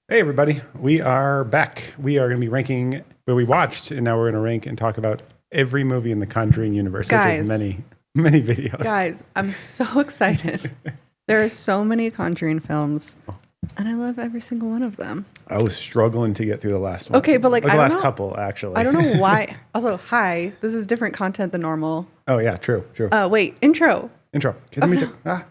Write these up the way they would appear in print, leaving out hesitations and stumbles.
Hey, everybody. We are back. We are going to be ranking what we watched, and now we're going to rank and talk about every movie in the Conjuring universe, which is many, many videos. Guys, I'm so excited. There are so many Conjuring films, and I love every single one of them. I was struggling to get through the last one. Okay, but like the I last know, couple, actually. I don't know why. Also, hi. This is different content than normal. Oh, yeah, true. Wait, intro. Get the music. Ah.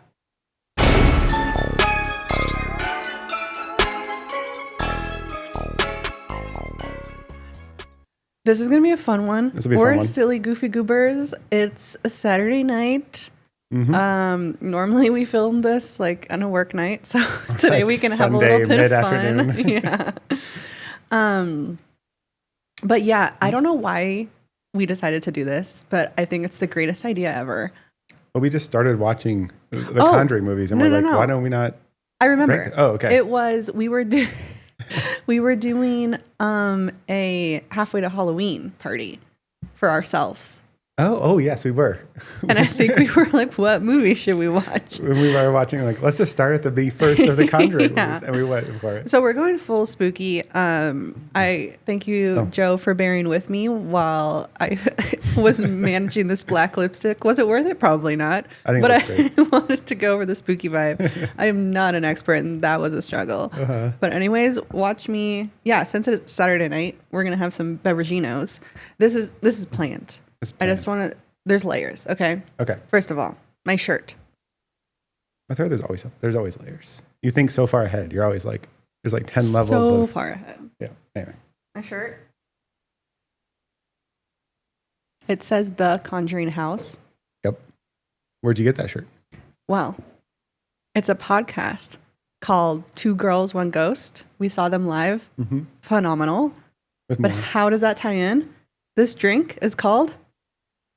This is going to be a fun one. This will be a fun one. Silly Goofy Goobers. It's a Saturday night. Mm-hmm. Normally we film this like on a work night, so today we can have a little bit of fun. Yeah. But yeah, I don't know why we decided to do this, but I think it's the greatest idea ever. Well, we just started watching the Conjuring movies, and we're like, why don't we not? I remember. Oh, okay. It was we were doing a halfway to Halloween party for ourselves. Oh, yes, we were. And I think we were like, what movie should we watch? When we were watching, like, let's just start at the first of the Conjuring movies. And we went for it. So we're going full spooky. I thank you, Joe, for bearing with me while I was managing this black lipstick. Was it worth it? Probably not. I think but it was great. I wanted to go over the spooky vibe. I am not an expert, and that was a struggle. Uh-huh. But anyways, watch me. Yeah, since it's Saturday night, we're going to have some beveraginos. This is planned. I just want to, there's layers, okay? Okay. First of all, my shirt. I thought there's always layers. You think so far ahead. You're always like, there's like 10 levels. So far ahead. Yeah, anyway. My shirt. It says The Conjuring House. Yep. Where'd you get that shirt? Well, it's a podcast called Two Girls, One Ghost. We saw them live. Mm-hmm. Phenomenal. But how does that tie in? This drink is called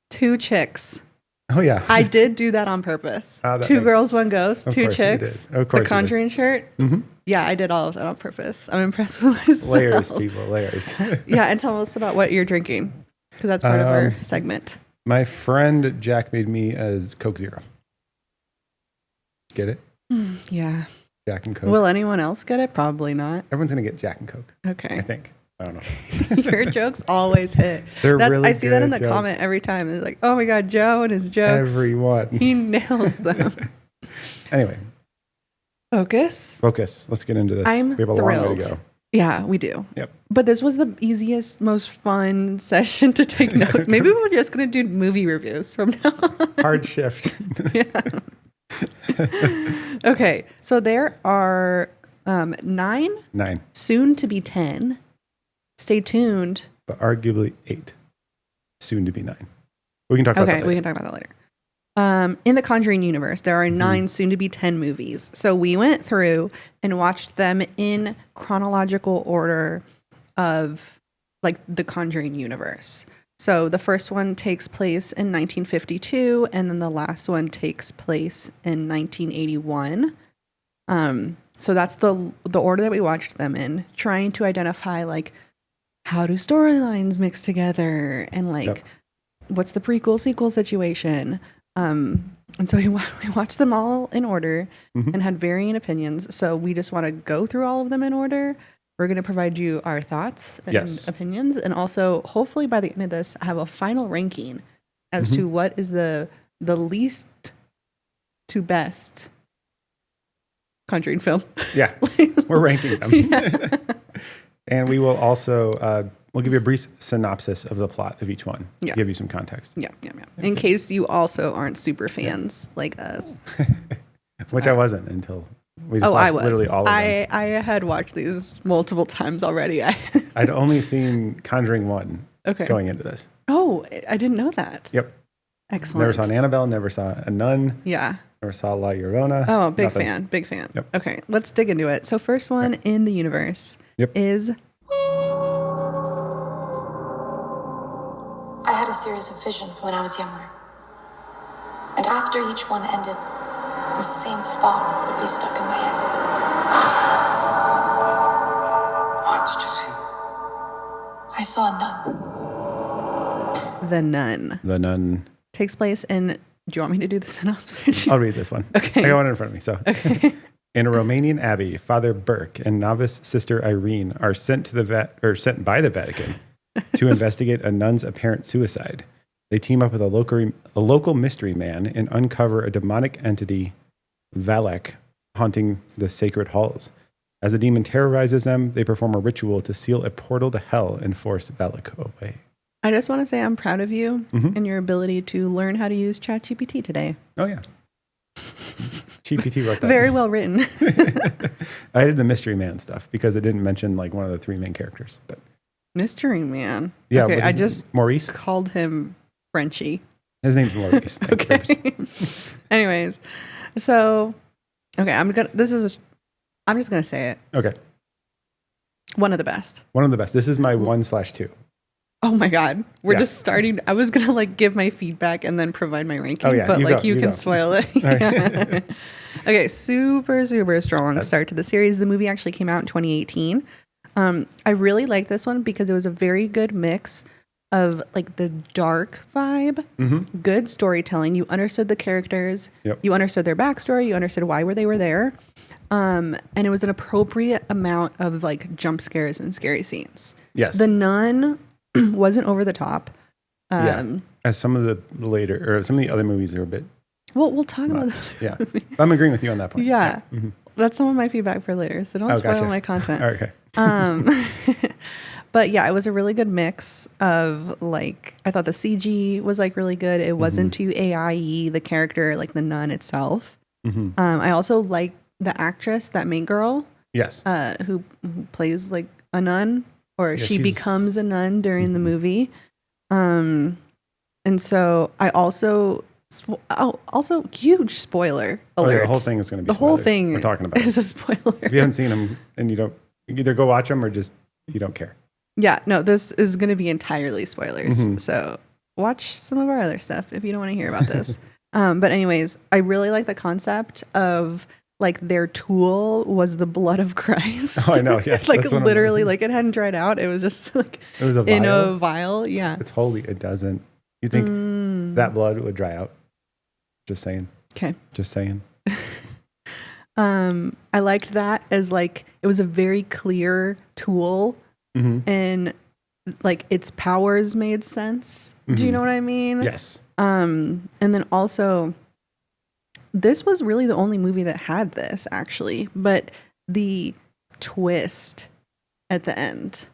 Two Chicks. Oh, yeah. I did do that on purpose. Two Girls, One Ghost, Two Chicks. Of course. The Conjuring shirt. Mm-hmm. Yeah, I did all of that on purpose. I'm impressed with myself. Layers, people, layers. Yeah, and tell us about what you're drinking, because that's part of our segment. My friend Jack made me as Coke Zero. Get it? Yeah. Jack and Coke. Will anyone else get it? Probably not. Everyone's going to get Jack and Coke. Okay. I think. I don't know. Your jokes always hit. I see that in the comment every time. It's like, oh my God, Joe and his jokes. Everyone. He nails them. Anyway. Focus. Let's get into this. We have a long way to go. Yeah, we do. Yep. But this was the easiest, most fun session to take notes. Maybe we're just going to do movie reviews from now on. Hard shift. Yeah. Okay. So there are 9. Soon to be 10. Stay tuned. But arguably 8. Soon to be 9. We can talk about that later. We can talk about that later. In the Conjuring universe, there are 9 soon to be 10 movies. So we went through and watched them in chronological order of like the Conjuring universe. So the first one takes place in 1952, and then the last one takes place in 1981. So that's the order that we watched them in, trying to identify like how do storylines mix together and like what's the prequel sequel situation. And so we watched them all in order and had varying opinions. So we just want to go through all of them in order. We're going to provide you our thoughts and opinions, and also hopefully by the end of this have a final ranking as to what is the least to best Conjuring film. Yeah, we're ranking them. Yeah. And we will also we'll give you a brief synopsis of the plot of each one to give you some context. Yeah. In case you also aren't super fans like us. Which I wasn't until we just watched literally all of them. I had watched these multiple times already. I'd only seen Conjuring 1 going into this. Oh, I didn't know that. Yep. Excellent. Never saw an Annabelle, never saw a Nun. Yeah. Never saw La Llorona. Oh, big fan. Yep. Okay, let's dig into it. So first one in the universe is... I had a series of visions when I was younger. And after each one ended, the same thought would be stuck in my head. What did you see? I saw a nun. The Nun. The Nun. Takes place in... Do you want me to do the synopsis? I'll read this one. Okay. I got one in front of me. So, In a Romanian abbey, Father Burke and novice sister Irene are sent by the Vatican to investigate a nun's apparent suicide. They team up with a local mystery man and uncover a demonic entity, Valak, haunting the sacred halls. As the demon terrorizes them, they perform a ritual to seal a portal to hell and force Valak away. I just want to say I'm proud of you and your ability to learn how to use ChatGPT today. Oh, yeah. GPT wrote that. Very well written. I did the mystery man stuff because it didn't mention like one of the 3 main characters. But Mystery man. yeah, okay, I just Maurice called him Frenchie. His name's Maurice. Okay. Anyways, so okay, I'm just gonna say it. Okay. One of the best. One of the best. This is my 1/2. Oh my God. We're Yeah. just starting. I was going to like give my feedback and then provide my ranking, but you can spoil it. Right. Okay. Super, super strong start to the series. The movie actually came out in 2018. I really like this one because it was a very good mix of like the dark vibe, good storytelling. You understood the characters. Yep. You understood their backstory. You understood why they were there. And it was an appropriate amount of like jump scares and scary scenes. Yes. The Nun wasn't over the top. As some of the other movies are a bit. Well, we'll talk about that. Yeah. I'm agreeing with you on that point. Yeah. That's some of my feedback for later. So don't spoil gotcha. my content. Okay. But yeah, it was a really good mix of like, I thought the CG was like really good. It wasn't too AI-y, the character, like the nun itself. I also like the actress, that main girl. Yes. Who plays like a nun, or she becomes a nun during the movie. And so I also huge spoiler alert. Yeah, the whole thing is going to be the spoilers. whole thing we're talking about is a spoiler. If you haven't seen them and you either go watch them or just you don't care. Yeah, no, this is going to be entirely spoilers. So watch some of our other stuff if you don't want to hear about this. But anyways, I really like the concept of like their tool was the blood of Christ. Oh, I know. Yes. Like literally, like it hadn't dried out. It was just like it was a vial. In a vial. Yeah. It's holy. It doesn't. You think that blood would dry out? Just saying. Okay. Just saying. I liked that as like it was a very clear tool, and like its powers made sense. Do you know what I mean? Yes. And then also, this was really the only movie that had this actually, but the twist at the end,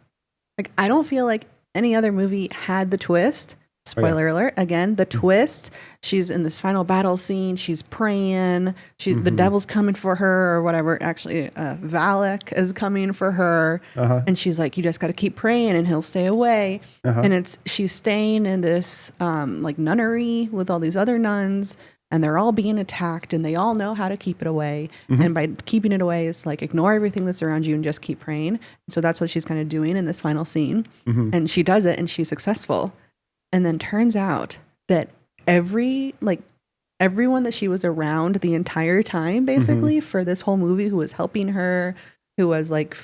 like I don't feel like any other movie had the twist. Spoiler alert again, the twist. She's in this final battle scene. She's praying. The devil's coming for her or whatever. Actually, Valak is coming for her. And she's like, you just got to keep praying and he'll stay away. And she's staying in this like nunnery with all these other nuns and they're all being attacked and they all know how to keep it away. And by keeping it away is like ignore everything that's around you and just keep praying. So that's what she's kind of doing in this final scene. And she does it and she's successful. And then turns out that everyone that she was around the entire time, basically for this whole movie, who was helping her, who was like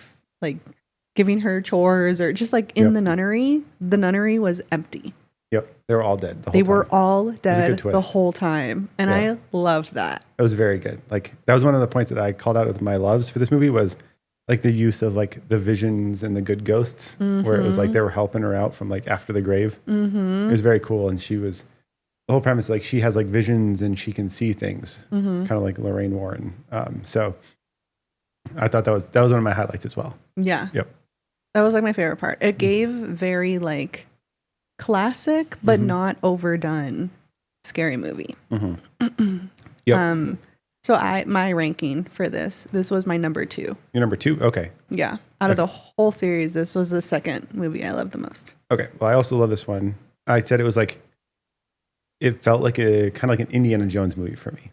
giving her chores or just like in the nunnery was empty. Yep. They were all dead. They were all dead the whole time. And I loved that. It was very good. Like that was one of the points that I called out with my loves for this movie was like the use of like the visions and the good ghosts where it was like they were helping her out from like after the grave. It was very cool. And the whole premise, like she has like visions and she can see things kind of like Loraine Warren. So I thought that was one of my highlights as well. Yeah. Yep. That was like my favorite part. It gave very like classic, but not overdone scary movie. Yep. So my ranking for this was my number 2. Your number 2? Okay. Yeah. Out of the whole series, this was the second movie I loved the most. Okay. Well, I also love this one. I said it was like, it felt like a kind of like an Indiana Jones movie for me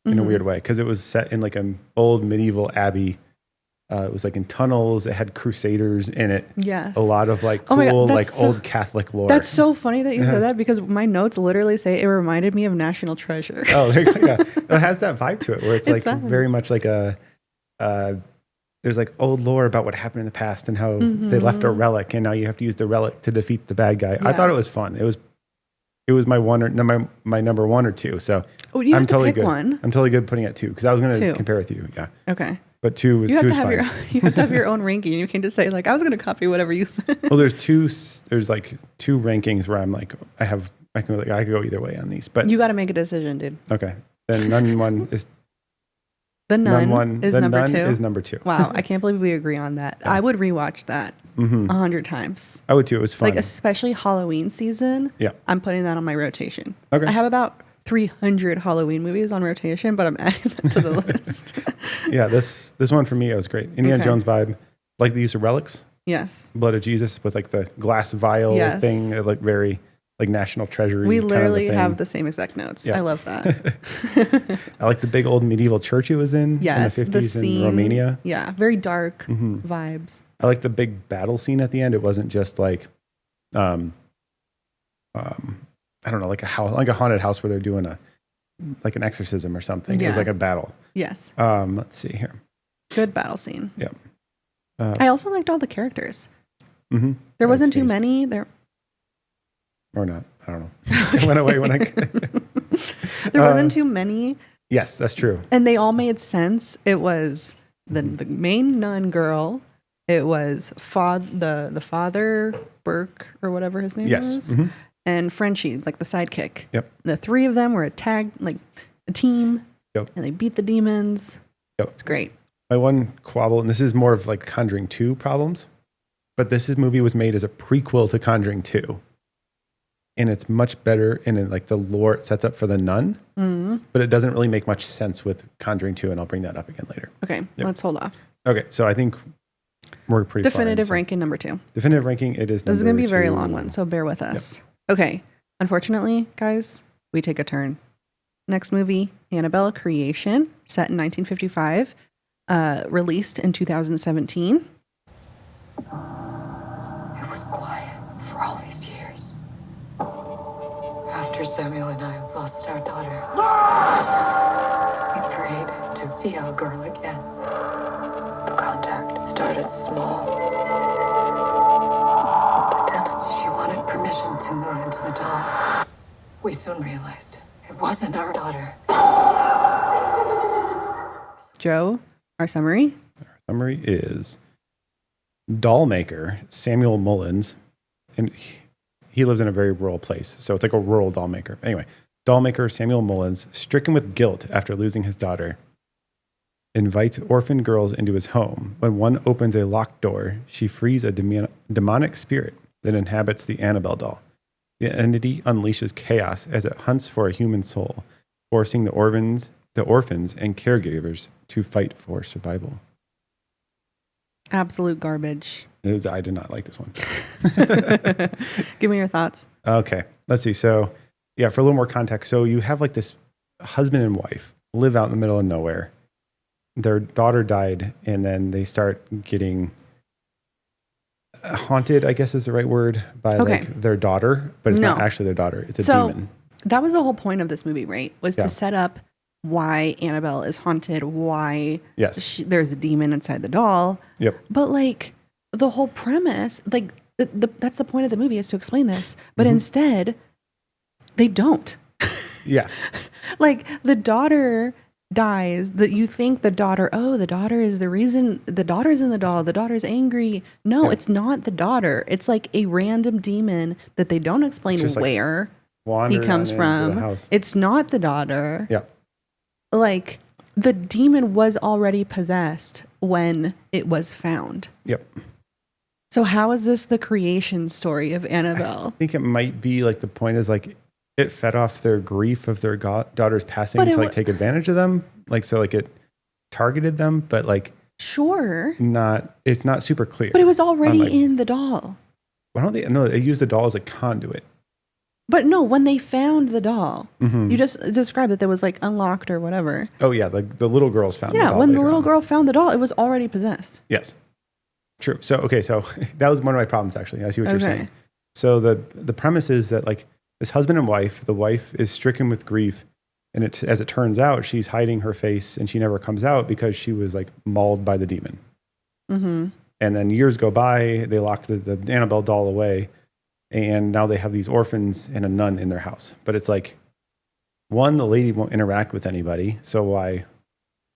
in a weird way. Because it was set in like an old medieval abbey. It was like in tunnels. It had crusaders in it. Yes. A lot of like cool, like old Catholic lore. That's so funny that you said that because my notes literally say it reminded me of National Treasure. Oh, there you go. Yeah. It has that vibe to it where it's like very much like there's like old lore about what happened in the past and how they left a relic and now you have to use the relic to defeat the bad guy. Yeah. I thought it was fun. It was it was my one or no, my number one or two. So Oh, you have I'm to totally pick good. one. I'm totally good putting it at 2 because I was going to Two. compare with you. Yeah, Okay. but 2 was You have two to is have fine. you have to have your own ranking. You can't just say like I was going to copy whatever you said. Well, there's 2. There's like 2 rankings where I'm like I could go either way on these. But You got to make a decision, dude. okay, then Nun 1 is The Nun, one is the number Nun 2. is number 2. Wow, I can't believe we agree on that. I would rewatch that 100 times. I would too. It was fun. Like especially Halloween season. Yeah. I'm putting that on my rotation. Okay. I have about 300 Halloween movies on rotation, but I'm adding that to the list. Yeah, this one for me, it was great. Indiana Okay. Jones vibe, like the use of relics, Yes. blood of Jesus with like the glass vial Yes. thing. It looked very like National Treasury. We kind of a literally thing. have the same exact notes. Yeah. I love that. I like the big old medieval church it was in Yes. in the 50s in scene. Romania. Yeah. Very dark vibes. I like the big battle scene at the end. It wasn't just like, I don't know, like a house, like a haunted house where they're doing like an exorcism or something. It was Yeah. like a battle. Yes. Let's see here. Good battle scene. Yeah. I also liked all the characters. Mm-hmm. There wasn't too stays. many. There Or not. I don't know. It went away when I. there wasn't too many, Yes, that's true. and they all made sense. It was the main nun girl. It was the father Burke or whatever his name Yes. was, Mhm. and Frenchie, like the sidekick. Yep. The 3 of them were a team, Yep. and they beat the demons. Yep. It's great. My one quabble, and this is more of like Conjuring 2 problems, but movie was made as a prequel to Conjuring 2. And it's much better in like the lore it sets up for the nun, but it doesn't really make much sense with Conjuring 2, and I'll bring that up again later. Okay, let's hold off. Okay, so I think we're pretty Definitive far in, ranking number 2. Definitive ranking, it is This is going to be a very 2. long one, so bear with us. Okay. Unfortunately, guys, we take a turn. Next movie, Annabelle Creation, set in 1955, released in 2017. It was quiet for all these years. After Samuel and I lost our daughter, we prayed to see our girl again. The contact started small. But then she wanted permission to move into the doll. We soon realized it wasn't our daughter. Joe, our summary. Summary is doll maker Samuel Mullins, and he lives in a very rural place, so it's like a rural doll maker. Anyway, doll maker Samuel Mullins, stricken with guilt after losing his daughter, invites orphan girls into his home. When one opens a locked door, she frees a demonic spirit that inhabits the Annabelle doll. The entity unleashes chaos as it hunts for a human soul, forcing the orphans and caregivers to fight for survival. Absolute garbage. I did not like this one. Give me your thoughts. Okay, let's see. So, yeah, for a little more context. So you have like this husband and wife live out in the middle of nowhere. Their daughter died, and then they start getting haunted, I guess is the right word, by like their daughter, but it's not No. actually their daughter. It's a So demon. that was the whole point of this movie, right? Was Yeah. to set up why Annabelle is haunted, why Yes. there's a demon inside the doll. Yep. But like the whole premise, like that's the point of the movie is to explain this. But instead, they don't. Yeah. Like the daughter dies, that you think the daughter is the reason, the daughter's in the doll, the daughter's angry. No, Yeah. it's not the daughter. It's like a random demon that they don't explain Just, like, where he Wandering comes on into from. the house. It's not the daughter. Yeah. Like the demon was already possessed when it was found. Yep. So how is this the creation story of Annabelle? I think it might be like the point is like it fed off their grief of their daughter's passing But it to like wa- take advantage of them. Like, so like it targeted them, but like Sure. it's not super clear. But it was already Unlike- in the doll. Why don't they? No, they use the doll as a conduit. But no, when they found the doll, Mhm. you just described that it was like unlocked or whatever. Oh yeah, the little girls found. Yeah, the doll when the later little on. girl found the doll, it was already possessed. Yes, true. So okay, so that was one of my problems actually. I see what you're Okay. saying. So the premise is that like this husband and wife, the wife is stricken with grief, and as it turns out, she's hiding her face and she never comes out because she was like mauled by the demon. Mm-hmm. And then years go by, they locked the Annabelle doll away. and now they have these orphans and a nun in their house. But it's like, one, the lady won't interact with anybody, so why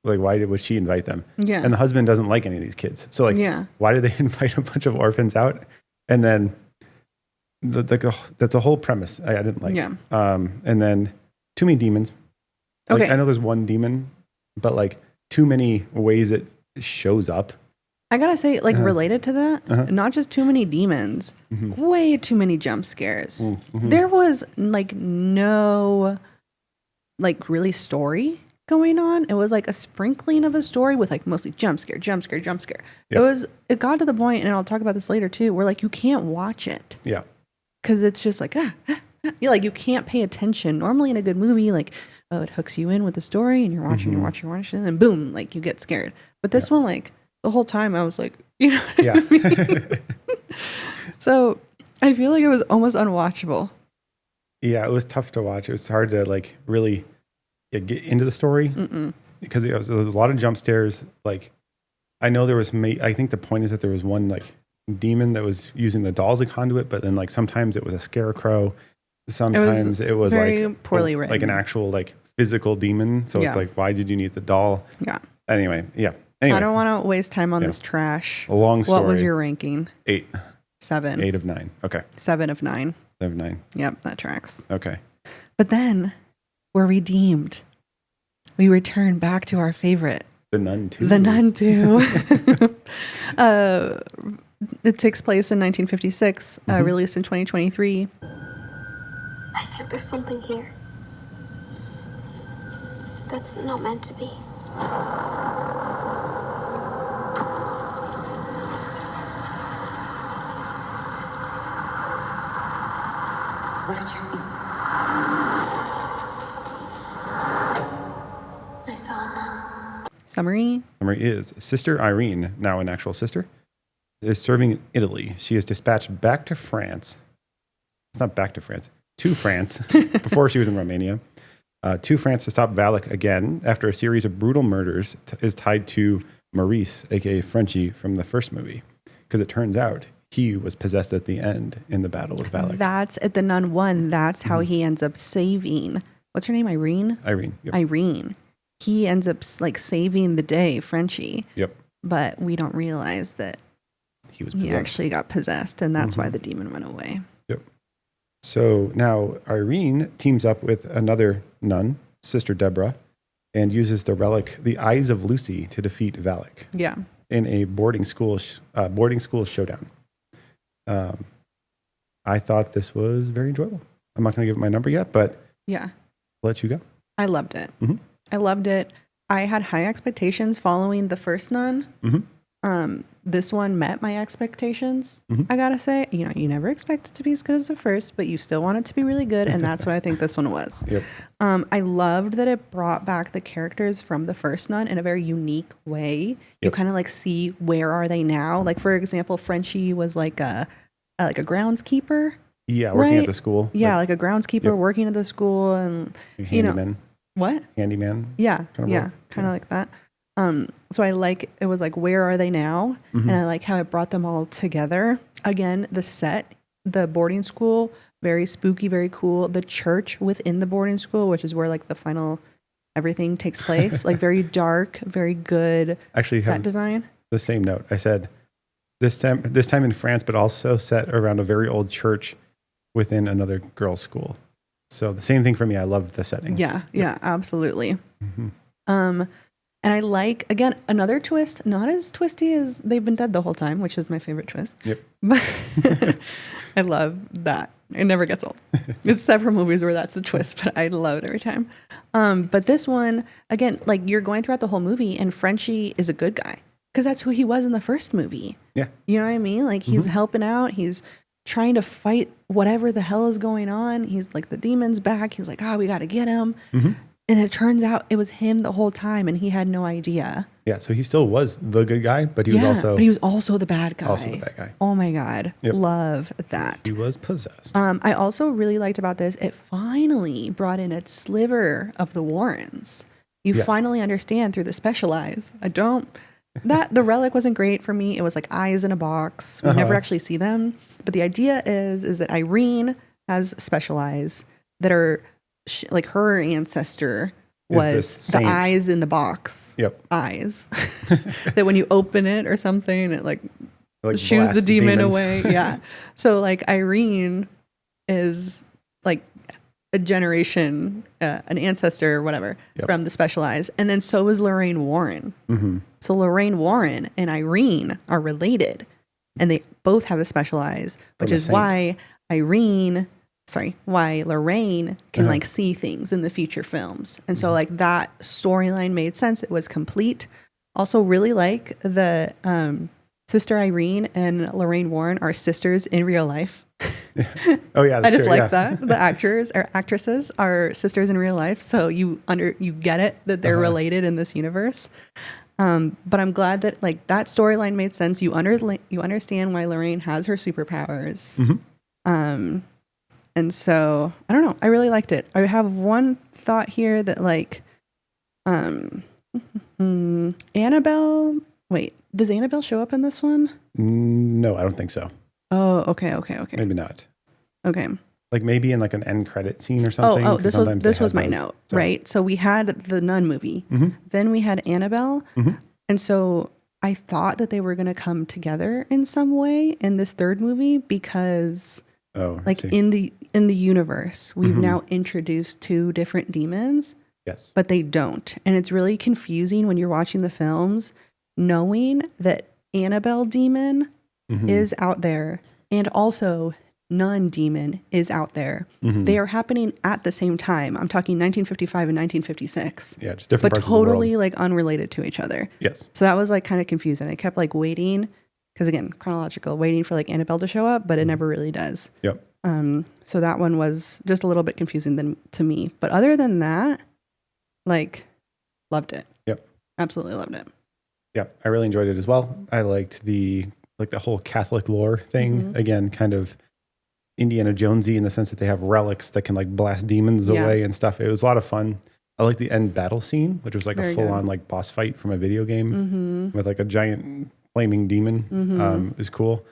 would she invite them? Yeah. And the husband doesn't like any of these kids, so like, why do they invite a bunch of orphans out? And then that's a whole premise I didn't like. Yeah. And then too many demons. Like, Okay. I know there's one demon, but like too many ways it shows up. I gotta say, like, related to that, not just too many demons, way too many jump scares. There was like no, like, really story going on. It was like a sprinkling of a story with like mostly jump scare, jump scare, jump scare. Yep. It got to the point, and I'll talk about this later too, where like you can't watch it. Yeah. Because it's just like, you're like, you can't pay attention. Normally in a good movie, like, oh, it hooks you in with the story and you're watching, you're watching, and then boom, like you get scared. But this one, like, the whole time I was like, you know what I mean? So I feel like it was almost unwatchable. Yeah, it was tough to watch. It was hard to like really get into the story because there was a lot of jump scares. Like, I know there was, I think the point is that there was one like demon that was using the doll as a conduit, but then like sometimes it was a scarecrow. Sometimes it was very like poorly written, like an actual like physical demon. So it's like, why did you need the doll? Yeah. Anyway. I don't want to waste time on this trash. A long story. What was your ranking? 8. 7. 8 of 9. Okay. 7 of 9. 7 of 9. Yep, that tracks. Okay. But then we're redeemed. We return back to our favorite. The Nun 2. The Nun 2. It takes place in 1956, released in 2023. I think there's something here that's not meant to be. What did you see? I saw a nun. Summary. Summary is Sister Irene, now an actual sister, is serving in Italy. She is dispatched back to France. It's not back to France. To France, before she was in Romania. To France to stop Valak again after a series of brutal murders is tied to Maurice, a.k.a. Frenchie, from the first movie. Because it turns out he was possessed at the end in the battle with Valak. That's at the Nun 1. That's how he ends up saving. What's her name? Irene? Irene. Yep. Irene. He ends up like saving the day, Frenchie. Yep. But we don't realize that He was possessed. he actually got possessed, and that's why the demon went away. Yep. So now Irene teams up with another nun, Sister Deborah, and uses the relic, the Eyes of Lucy, to defeat Valak Yeah. in a boarding school showdown. I thought this was very enjoyable. I'm not going to give it my number yet, but Yeah. I'll let you go. I loved it. Mhm. I loved it. I had high expectations following the first Nun. This one met my expectations. I gotta say, you never expect it to be as good as the first, but you still want it to be really good, and that's what I think this one was. Yep. I loved that it brought back the characters from the first Nun in a very unique way. You Yep. kind of like see where are they now. Like, for example, Frenchie was like a groundskeeper. Yeah, working Right. at the school. Yeah, like a groundskeeper Yep. working at the school, and Handyman. what? Handyman. Yeah, Kind of yeah, work. kind of like that. So I like, it was like, where are they now? And I like how it brought them all together. Again, the set, the boarding school, very spooky, very cool. The church within the boarding school, which is where like the final everything takes place, like very dark, very good Actually, set have design. the same note. I said this time in France, but also set around a very old church within another girls' school. So the same thing for me. I loved the setting. Yeah, yeah, absolutely. Mhm. And I like, again, another twist, not as twisty as They've Been Dead the Whole Time, which is my favorite twist. Yep. But I love that. It never gets old. It's several movies where that's the twist, but I love it every time. But this one, again, like you're going throughout the whole movie and Frenchie is a good guy because that's who he was in the first movie. Yeah. You know what I mean? Like he's helping out. He's trying to fight whatever the hell is going on. He's like, the demon's back. He's like, we got to get him. And it turns out it was him the whole time and he had no idea. Yeah. So he still was the good guy, but he was but he was also the bad guy. also the bad guy. Oh my God. Yep. Love that. He was possessed. I also really liked about this, it finally brought in a sliver of the Warrens. You Yes. finally understand through the special eyes. I don't the relic wasn't great for me. It was like eyes in a box. We never actually see them. But the idea is that Irene has special eyes that are like her ancestor was the eyes in the box. Yep. Eyes. That when you open it or something, it like shoos the blasts demon demons. away. Yeah. So like Irene is like a generation, an ancestor or whatever from the special eyes. And then so is Loraine Warren. Mm-hmm. So Loraine Warren and Irene are related and they both have the special eyes, which is why Loraine can like see things in the future films. And so like that storyline made sense. It was complete. Also really like the Sister Irene and Loraine Warren are sisters in real life. Oh yeah, that's I just true, like that. The actors or actresses are sisters in real life, so you get it that they're related in this universe. But I'm glad that like that storyline made sense. You understand why Loraine has her superpowers. Mm-hmm. And so I don't know. I really liked it. I have one thought here that like, Annabelle. Wait, does Annabelle show up in this one? No, I don't think so. Oh, okay. Maybe not. Okay. Like maybe in like an end credit scene or something. Oh, this was my those, note, so. right? So we had the Nun movie, then we had Annabelle, and so I thought that they were going to come together in some way in this third movie because, like in the universe, we've now introduced two different demons, yes, but they don't, and it's really confusing when you're watching the films, knowing that Annabelle demon is out there, and also Nun demon is out there. They are happening at the same time. I'm talking 1955 and 1956. Yeah, just different but parts of the world. totally like unrelated to each other. Yes. So that was like kind of confusing. I kept like waiting because again, chronological, waiting for like Annabelle to show up, but it never really does. Yep. So that one was just a little bit confusing to me. But other than that, like, loved it. Yep. Absolutely loved it. Yeah, I really enjoyed it as well. I liked the whole Catholic lore thing. Again, kind of Indiana Jonesy in the sense that they have relics that can like blast demons away and stuff. It was a lot of fun. I like the end battle scene, which was like a full on like boss fight from a video game with like a giant flaming demon. It was cool.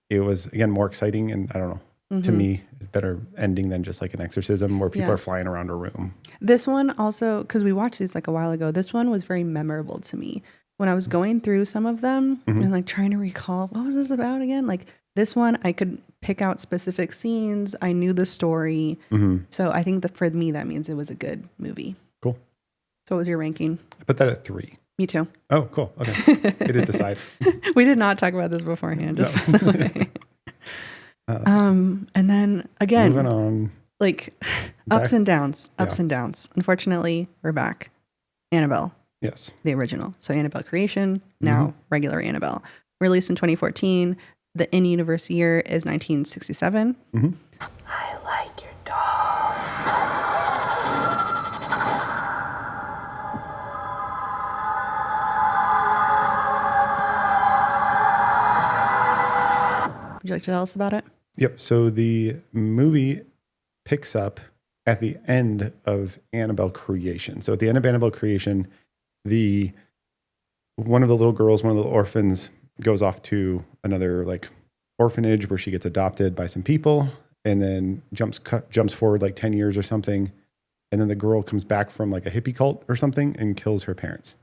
It was again more exciting, and I don't know. To me, a better ending than just like an exorcism where people are flying around a room. This one also, because we watched these like a while ago, this one was very memorable to me. When I was going through some of them and like trying to recall, what was this about again? Like this one, I could pick out specific scenes. I knew the story. So I think that for me, that means it was a good movie. Cool. So what was your ranking? I put that at 3. Me too. Oh, cool. Okay. It is decide. We did not talk about this beforehand, just by the way. And then again, moving on, like ups and downs. Unfortunately, we're back. Annabelle. Yes. The original. So Annabelle Creation, now regular Annabelle. Released in 2014. The in-universe year is 1967. I like your dolls. Would you like to tell us about it? Yep. So the movie picks up at the end of Annabelle Creation. So at the end of Annabelle Creation, one of the little girls, one of the orphans, goes off to another like orphanage where she gets adopted by some people, and then jumps forward like 10 years or something, and then the girl comes back from like a hippie cult or something and kills her parents.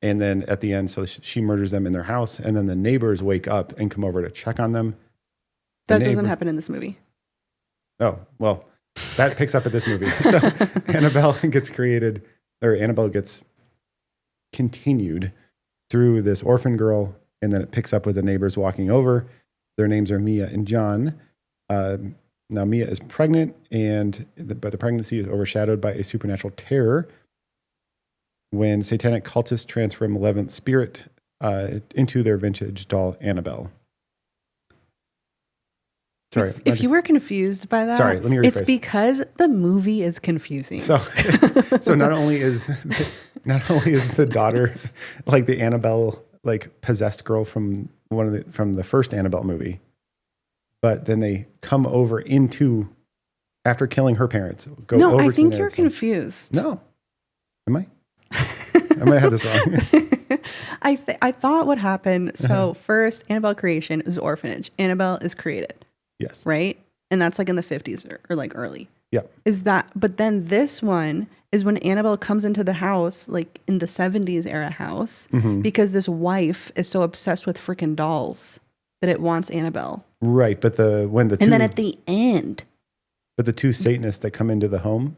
And then at the end, so she murders them in their house, and then the neighbors wake up and come over to check on them. That doesn't happen in this movie. Oh, well, that picks up at this movie. So Annabelle gets continued through this orphan girl, and then it picks up with the neighbors walking over. Their names are Mia and John. Now Mia is pregnant, but the pregnancy is overshadowed by a supernatural terror when satanic cultists transfer a malevolent spirit into their vintage doll Annabelle. Sorry. If you were confused by that, sorry, let me rephrase. It's because the movie is confusing. So not only is the daughter like the Annabelle like possessed girl from the first Annabelle movie, but then they come over after killing her parents. I think you're confused. No, am I? I might have this wrong. I thought what happened. So first, Annabelle creation is orphanage. Annabelle is created, Yes. right? And that's like in the 50s or like early. Yeah. But then this one is when Annabelle comes into the house, like in the 70s era house, because this wife is so obsessed with freaking dolls that it wants Annabelle. Right. But And then at the end, the two Satanists that come into the home,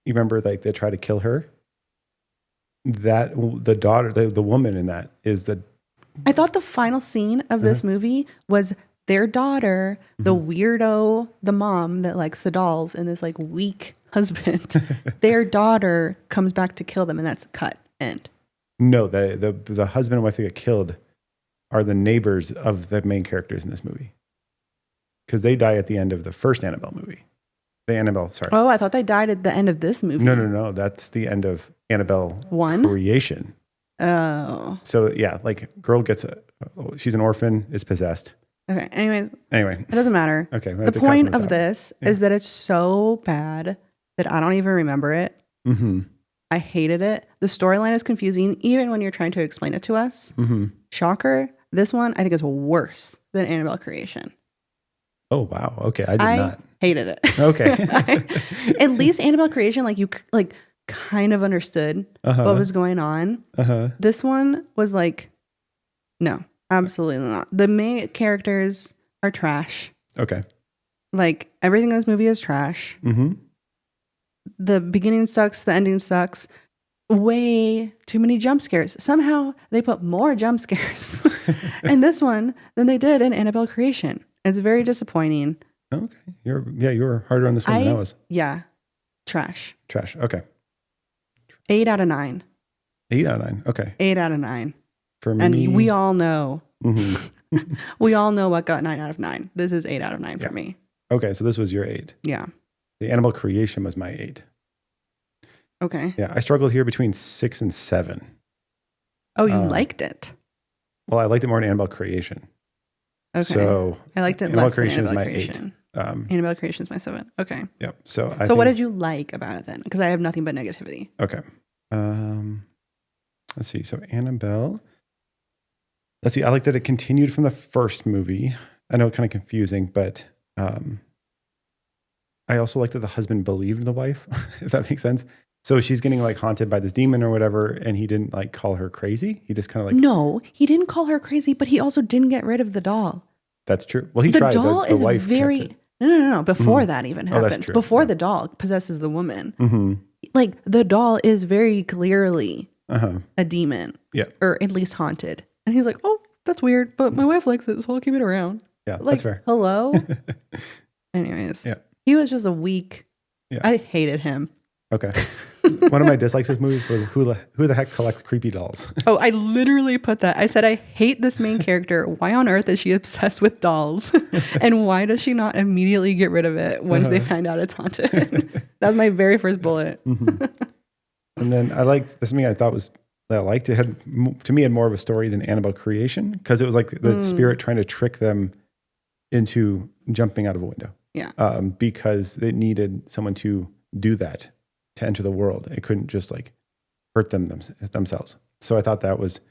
you remember, like they try to kill her. That the daughter, the woman in that is I thought the final scene of this movie was their daughter, the weirdo, the mom that likes the dolls, and this like weak husband. Their daughter comes back to kill them, and that's cut end. No, the husband and wife that get killed are the neighbors of the main characters in this movie, because they die at the end of the first Annabelle movie. Sorry. Oh, I thought they died at the end of this movie. No. That's the end of Annabelle 1 creation. Oh. So yeah, like girl she's an orphan, is possessed. Okay. Anyway, it doesn't matter. Okay. The point of this is that it's so bad that I don't even remember it. Mm-hmm. I hated it. The storyline is confusing, even when you're trying to explain it to us. Mm-hmm. Shocker. This one I think is worse than Annabelle creation. Oh wow. Okay, I did not. Hated it. Okay. At least Annabelle creation, like you like kind of understood what was going on. This one was like, no, absolutely not. The main characters are trash. Okay. Like everything in this movie is trash. Mm-hmm. The beginning sucks. The ending sucks. Way too many jump scares. Somehow they put more jump scares in this one than they did in Annabelle creation. It's very disappointing. Okay. You were harder on this one than I was. Yeah. Trash. Okay. 8 out of 9. 8 out of 9. Okay. 8 out of 9. For me. And we all know. Mm-hmm. We all know what got 9 out of 9. This is 8 out of 9 for me. Okay. So this was your 8. Yeah. The Annabelle creation was my 8. Okay. Yeah. I struggled here between 6 and 7. Oh, you liked it. Well, I liked it more than Annabelle creation. Okay. So I liked it Annabelle less creation than is Annabelle my creation. 8. Annabelle creation is my 7. Okay. Yep. So what did you like about it then? Because I have nothing but negativity. Okay. Let's see. So Annabelle. Let's see. I like that it continued from the first movie. I know it's kind of confusing, but I also like that the husband believed the wife, if that makes sense. So she's getting like haunted by this demon or whatever, and he didn't like call her crazy. He just kind of like No, he didn't call her crazy, but he also didn't get rid of the doll. That's true. Well, he the tried. Doll The is wife very kept it. no. Before that even Oh, that's happens, true. before Yeah. the doll possesses the woman, Mm-hmm. like the doll is very clearly Uh-huh. a demon, Yeah. or at least haunted. And he's like, "Oh, that's weird, but my wife likes it, so I'll keep it around." Yeah, Like, that's fair. hello. Anyways, Yeah. he was just a weak. Yeah. I hated him. Okay. One of my dislikes of movies was who the heck collects creepy dolls? Oh, I literally put that. I said, I hate this main character. Why on earth is she obsessed with dolls? And why does she not immediately get rid of it once they find out it's haunted? That was my very first bullet. Mm-hmm. And then I liked this. Something I thought was that I liked. It had, to me, had more of a story than Annabelle creation, because it was like the spirit trying to trick them into jumping out of a window. Yeah. Because it needed someone to do that to enter the world. It couldn't just like hurt themselves. So I thought that was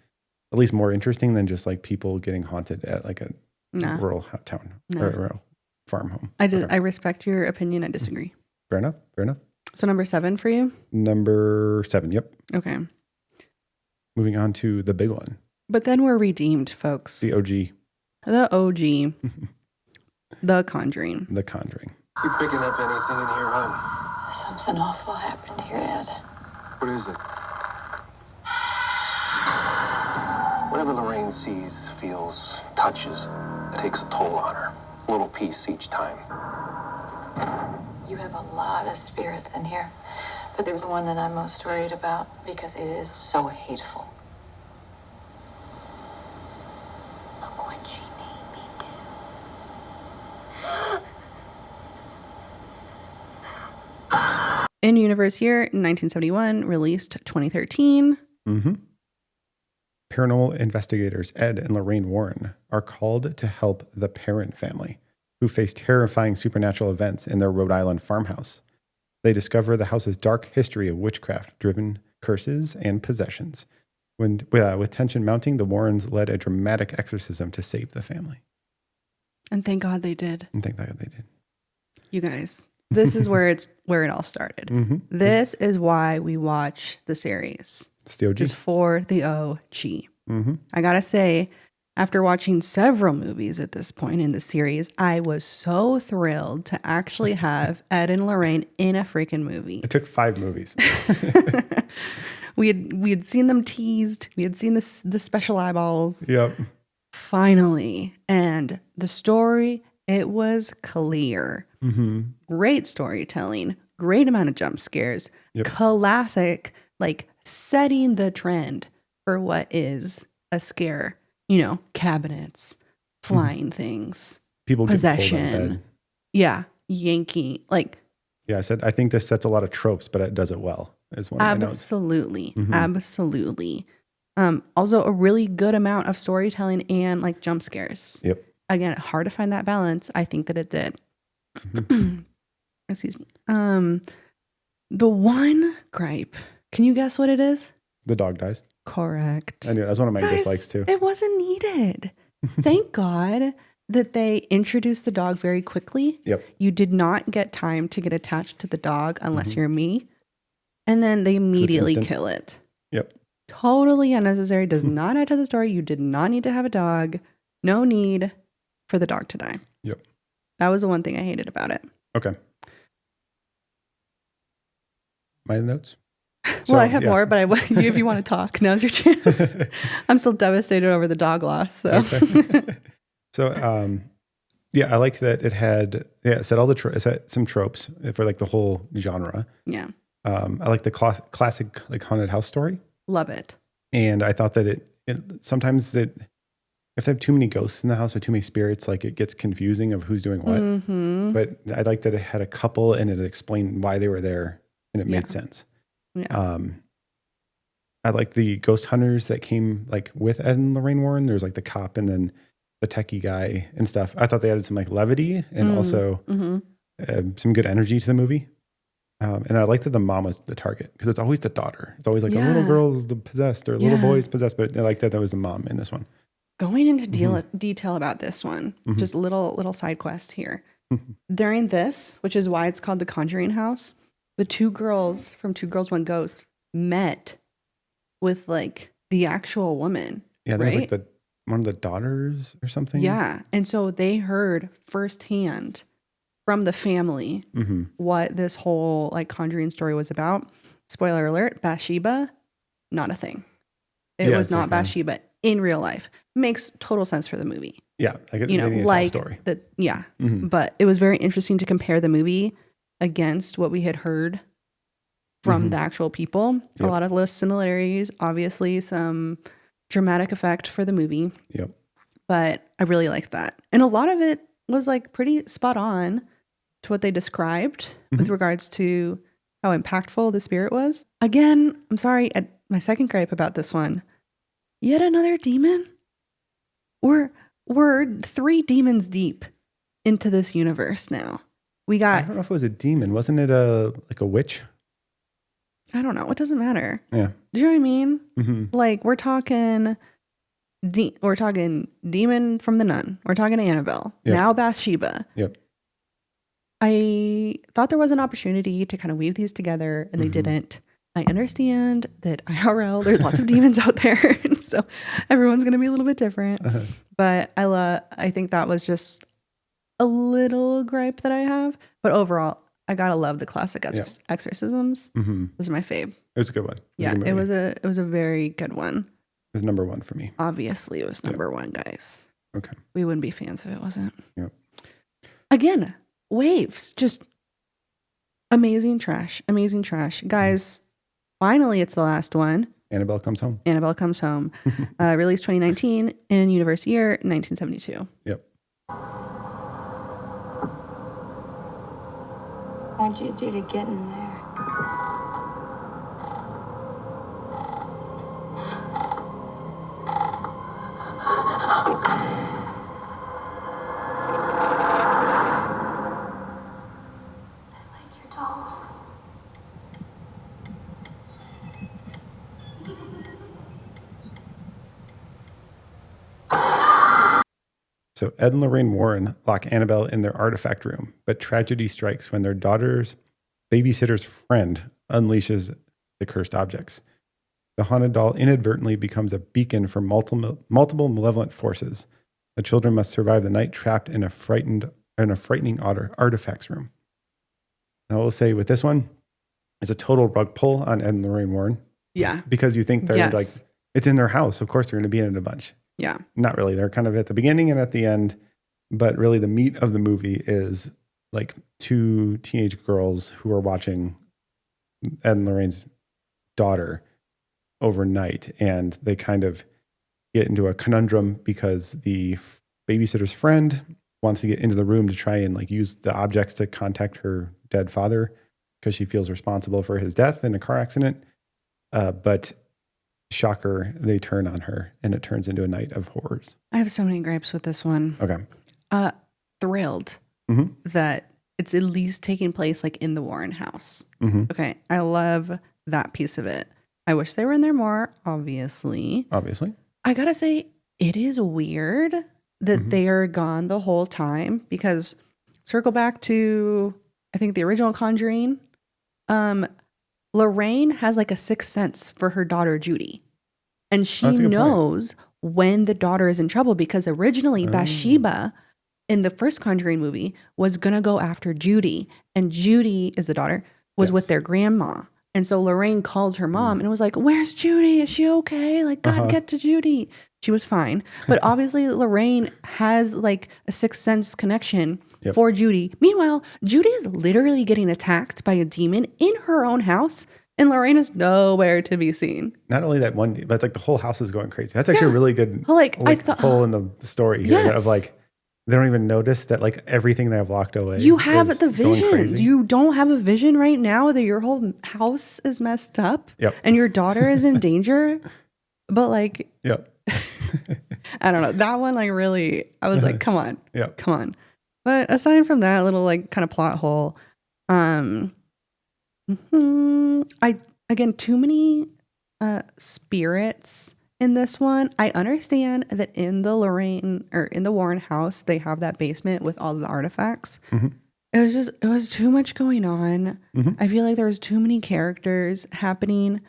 at least more interesting than just like people getting haunted at like a rural town or a rural farm home. I respect your opinion. I disagree. Fair enough. So number 7 for you? Number 7. Yep. Okay. Moving on to the big one. But then we're redeemed, folks. The OG. The OG. The Conjuring. The Conjuring. You picking up anything in here, hon? Something awful happened here, Ed. What is it? Whatever Loraine sees, feels, touches, takes a toll on her. A little piece each time. You have a lot of spirits in here, but there's one that I'm most worried about because it is so hateful. Look what she made me do. In Universe year, 1971, released 2013. Mm-hmm. Paranormal investigators Ed and Loraine Warren are called to help the Perrin family, who face terrifying supernatural events in their Rhode Island farmhouse. They discover the house's dark history of witchcraft-driven curses and possessions. With tension mounting, the Warrens led a dramatic exorcism to save the family. And thank God they did. And thank God they did. You guys, this is where it all started. Mm-hmm. This is why we watch the series. It's the OG. Just for the OG. Mm-hmm. I gotta say, after watching several movies at this point in the series, I was so thrilled to actually have Ed and Loraine in a freaking movie. It took 5 movies. We had seen them teased. We had seen the special eyeballs. Yep. Finally. And the story, it was clear. Mm-hmm. Great storytelling. Great amount of jump scares. Yep. Classic, like setting the trend for what is a scare. You know, cabinets, flying things, People get pulled out of possession. bed. Yeah. Yanking. Like, Yeah, I think this sets a lot of tropes, but it does it well. Is one of my notes. absolutely. Mhm. Absolutely. Also a really good amount of storytelling and like jump scares. Yep. Again, hard to find that balance. I think that it did. Excuse me. The one gripe. Can you guess what it is? The dog dies. Correct. I knew that's one of my Guys, dislikes too. It wasn't needed. Thank God that they introduced the dog very quickly. Yep. You did not get time to get attached to the dog unless Mm-hmm. you're me. And then they immediately instant. kill it. Yep. Totally unnecessary. Does not add to the story. You did not need to have a dog. No need for the dog to die. Yep. That was the one thing I hated about it. Okay. My notes. Well, I have more, but if you want to talk, now's your chance. I'm still devastated over the dog loss. So, Okay. So, yeah, I like that it said all it set some tropes for like the whole genre. yeah, I like the classic like haunted house story, love it. and I thought that it sometimes that if they have too many ghosts in the house or too many spirits, like it gets confusing of who's doing what. Mm-hmm. But I like that it had a couple and it explained why they were there, and it made sense. Yeah. I like the ghost hunters that came like with Ed and Loraine Warren. There's like the cop and then the techie guy and stuff. I thought they added some like levity and also some good energy to the movie. And I liked that the mom was the target because it's always the daughter. It's always like a little girl's the possessed or a little boy's possessed, but I like that was the mom in this one. Going into detail about this one, just a little side quest here. During this, which is why it's called the Conjuring House, the 2 girls from Two Girls, One Ghost met with like the actual woman. Yeah, there was right? like one of the daughters or something. Yeah. And so they heard firsthand from the family what this whole like Conjuring story was about. Spoiler alert, Bathsheba, not a thing. It was not Bathsheba in real life. Makes total sense for the movie. Yeah, like You know, like story. that. Yeah. But it was very interesting to compare the movie against what we had heard from the actual people. Yep. A lot of little similarities, obviously some dramatic effect for the movie. Yep. But I really liked that. And a lot of it was like pretty spot on to what they described with regards to how impactful the spirit was. Again, I'm sorry, my second gripe about this one, yet another demon? We're 3 demons deep into this universe now. We I got, don't know if it was a demon. Wasn't it a witch? I don't know, it doesn't matter. Yeah. Do you know what I mean? Mm-hmm. Like we're talking demon from the Nun. We're talking Annabelle. Yep. Now Bathsheba. Yep. I thought there was an opportunity to kind of weave these together and they didn't. I understand that IRL, there's lots of demons out there. And so everyone's going to be a little bit different. But I think that was just a little gripe that I have. But overall, I got to love the classic exorcisms. This is my fave. It was a good one. It was a very good one. It was number 1 for me. Obviously, it was number 1, guys. Okay. We wouldn't be fans if it wasn't. Yep. Again, waves. Just amazing trash. Amazing trash. Guys, finally, it's the last one. Annabelle Comes Home. Annabelle Comes Home. Released 2019 in universe year 1972. Yep. What'd you do to get in there? I like your doll. So Ed and Loraine Warren lock Annabelle in their artifact room, but tragedy strikes when their daughter's babysitter's friend unleashes the cursed objects. The haunted doll inadvertently becomes a beacon for multiple malevolent forces. The children must survive the night trapped in a frightening artifacts room. Now, I will say with this one, it's a total rug pull on Ed and Loraine Warren. Yeah. Because you think they're like, it's in their house. Of course, they're going to be in it a bunch. Yeah. Not really. They're kind of at the beginning and at the end. But really, the meat of the movie is like two teenage girls who are watching Ed and Lorraine's daughter overnight. And they kind of get into a conundrum because the babysitter's friend wants to get into the room to try and like use the objects to contact her dead father because she feels responsible for his death in a car accident. But shocker, they turn on her and it turns into a night of horrors. I have so many gripes with this one. Okay. Thrilled that it's at least taking place like in the Warren house. Okay. I love that piece of it. I wish they were in there more, obviously. I gotta say, it is weird that they are gone the whole time because circle back to, I think, the original Conjuring. Loraine has like a sixth sense for her daughter, Judy. And she knows when the daughter is in trouble because originally Bathsheba in the first Conjuring movie was going to go after Judy. And Judy is the daughter, was with their grandma. And so Loraine calls her mom and was like, where's Judy? Is she okay? Like, God, get to Judy. She was fine. But obviously Loraine has like a sixth sense connection for Judy. Meanwhile, Judy is literally getting attacked by a demon in her own house. And Loraine is nowhere to be seen. Not only that one, but like the whole house is going crazy. That's actually a really good hole in the story here of like, they don't even notice that like everything they have locked away. You have the visions. You don't have a vision right now that your whole house is messed up and your daughter is in danger. But like, I don't know. That one, like really, I was like, come on, come on. But aside from that little like kind of plot hole, again, too many spirits in this one. I understand that in the Loraine or in the Warren house, they have that basement with all the artifacts. It was too much going on. I feel like there was too many characters happening.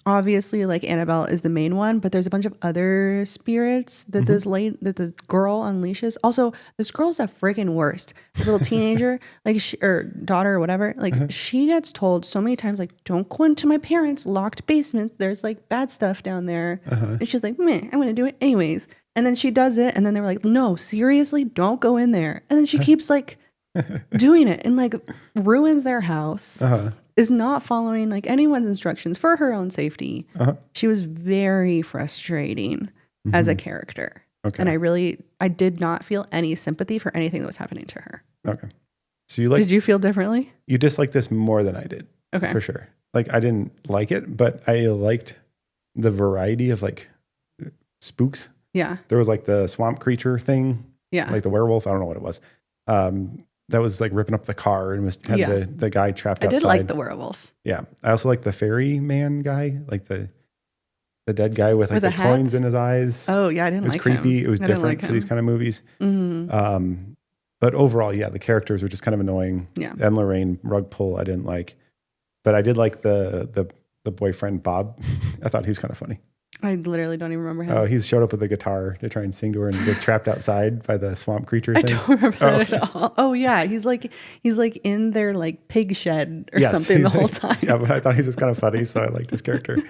Obviously, like Annabelle is the main one, but there's a bunch of other spirits that that the girl unleashes. Also, this girl's the freaking worst. This little teenager, like or daughter or whatever, like she gets told so many times, like, don't go into my parents' locked basement. There's like bad stuff down there, and she's like, meh, I'm gonna do it anyways. And then she does it, and then they were like, no, seriously, don't go in there. And then she keeps like doing it and like ruins their house. Is not following like anyone's instructions for her own safety. She was very frustrating as a character. And I did not feel any sympathy for anything that was happening to her. So did you feel differently? You disliked this more than I did. For sure. Like I didn't like it, but I liked the variety of like spooks. There was like the swamp creature thing. Like the werewolf. I don't know what it was. That was like ripping up the car and had the guy trapped outside. I did like the werewolf. I also like the fairy man guy, like the dead guy with like the coins in his eyes. Oh yeah, I didn't like him. It was creepy. It was different for these kind of movies. But overall, the characters were just kind of annoying. And Loraine rug pull I didn't like. But I did like the boyfriend Bob. I thought he was kind of funny. I literally don't even remember him. Oh, he's showed up with a guitar to try and sing to her and he gets trapped outside by the swamp creature thing. I don't remember that at all. Oh yeah, he's like in their like pig shed or something the whole time. But I thought he was just kind of funny, so I liked his character.